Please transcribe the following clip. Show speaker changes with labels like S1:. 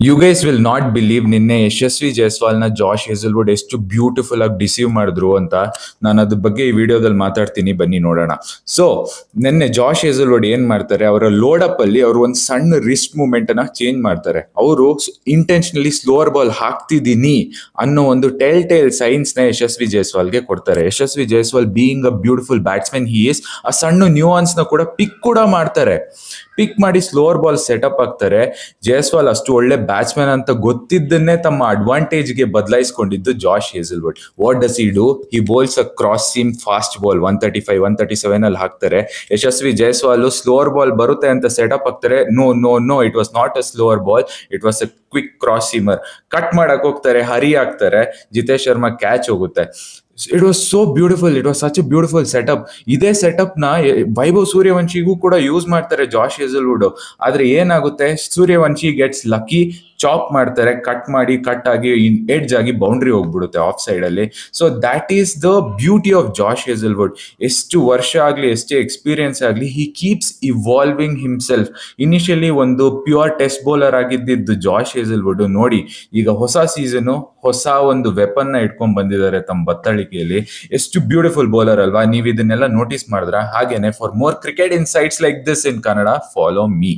S1: You guys will not believe ನಿನ್ನೆ ಯಶಸ್ವಿ ಜೈಸ್ವಾಲ್ನ Josh Hazlewood ಎಷ್ಟು ಬ್ಯೂಟಿಫುಲ್ ಆಗಿ ಡಿಸೀವ್ ಮಾಡಿದ್ರು ಅಂತ. ನಾನು ಅದ್ರ ಬಗ್ಗೆ ಈ ವಿಡಿಯೋದಲ್ಲಿ ಮಾತಾಡ್ತೀನಿ, ಬನ್ನಿ ನೋಡೋಣ. ಸೊ ನಿನ್ನೆ ಜಾಶ್ ಹೇಸಲ್ವುಡ್ ಏನ್ ಮಾಡ್ತಾರೆ, ಅವರ ಲೋಡಪ್ ಅಲ್ಲಿ ಅವರು ಒಂದು ಸಣ್ಣ ರಿಸ್ಟ್ ಮೂವ್ಮೆಂಟ್ ಅನ್ನ ಚೇಂಜ್ ಮಾಡ್ತಾರೆ. ಅವರು ಇಂಟೆನ್ಷನಲಿ ಸ್ಲೋವರ್ ಬಾಲ್ ಹಾಕ್ತಿದ್ದೀನಿ ಅನ್ನೋ ಒಂದು ಟೆಲ್ ಸೈನ್ಸ್ ನ ಯಶಸ್ವಿ ಜೈಸ್ವಾಲ್ಗೆ ಕೊಡ್ತಾರೆ. Yashasvi Jaiswal being a beautiful batsman he is, ಆ ಸಣ್ಣ ನ್ಯೂಆನ್ಸ್ ನ ಕೂಡ ಪಿಕ್ ಕೂಡ ಮಾಡ್ತಾರೆ. ಪಿಕ್ ಮಾಡಿ ಸ್ಲೋವರ್ ಬಾಲ್ ಸೆಟಪ್ ಆಗ್ತಾರೆ. ಜೈಸ್ವಾಲ್ ಅಷ್ಟು ಒಳ್ಳೆ ಬ್ಯಾಟ್ಸ್ಮನ್ ಅಂತ ಗೊತ್ತಿದ್ದನ್ನೇ ತಮ್ಮ ಅಡ್ವಾಂಟೇಜ್ಗೆ ಬದಲಾಯಿಸಿಕೊಂಡಿದ್ದು Josh Hazlewood. What does he do? He bowls a cross seam fast ball 135 137 ಅಲ್ಲಿ ಹಾಕ್ತಾರೆ. ಯಶಸ್ವಿ ಜೈಸ್ವಾಲ್ ಸ್ಲೋವರ್ ಬಾಲ್ ಬರುತ್ತೆ ಅಂತ ಸೆಟಪ್ ಆಗ್ತಾರೆ. No no no, it was not a slower ball, it was a quick cross seamer. Cut ಮಾಡಕ್ ಹೋಗ್ತಾರೆ, ಹರಿ ಆಗ್ತಾರೆ, Jitesh Sharma catch ಹೋಗುತ್ತೆ. It was so beautiful, it was such a beautiful setup. ಇದೇ ಸೆಟಪ್ ನ ವೈಭವ್ ಸೂರ್ಯವಂಶಿಗೂ ಕೂಡ ಯೂಸ್ ಮಾಡ್ತಾರೆ ಜಾಶ್ ಹೇಸಲ್ವುಡ್. ಆದ್ರೆ ಏನಾಗುತ್ತೆ, ಸೂರ್ಯವಂಶಿ ಗೆಟ್ಸ್ ಲಕ್ಕಿ, ಚಾಪ್ ಮಾಡ್ತಾರೆ, ಕಟ್ ಆಗಿ ಎಡ್ಜ್ ಆಗಿ ಬೌಂಡ್ರಿ ಹೋಗ್ಬಿಡುತ್ತೆ ಆಫ್ ಸೈಡ್ ಅಲ್ಲಿ. So that is the beauty of Josh Hazlewood. ಎಷ್ಟು ವರ್ಷ ಆಗ್ಲಿ, ಎಷ್ಟೇ ಎಕ್ಸ್ಪೀರಿಯನ್ಸ್ ಆಗ್ಲಿ, ಹಿ ಕೀಪ್ಸ್ ಇವಾಲ್ವಿಂಗ್ ಹಿಮ್ಸೆಲ್ಫ್. ಇನಿಷಿಯಲಿ ಒಂದು ಪ್ಯೂರ್ ಟೆಸ್ಟ್ ಬೌಲರ್ ಆಗಿದ್ದು ಜಾಶ್ ಹೇಸಲ್ವುಡ್ ನೋಡಿ ಈಗ ಹೊಸ ಸೀಸನ್ ಹೊಸ ಒಂದು ವೆಪನ್ ನ ಇಟ್ಕೊಂಡ್ ಬಂದಿದ್ದಾರೆ ತಮ್ಮ ಬತ್ತಳಿಕೆಯಲ್ಲಿ. ಎಷ್ಟು ಬ್ಯೂಟಿಫುಲ್ ಬೌಲರ್ ಅಲ್ವಾ? ನೀವು ಇದನ್ನೆಲ್ಲ ನೋಟಿಸ್ ಮಾಡಿದ್ರ? ಹಾಗೇನೆ for more cricket insights like this in Kannada, follow me.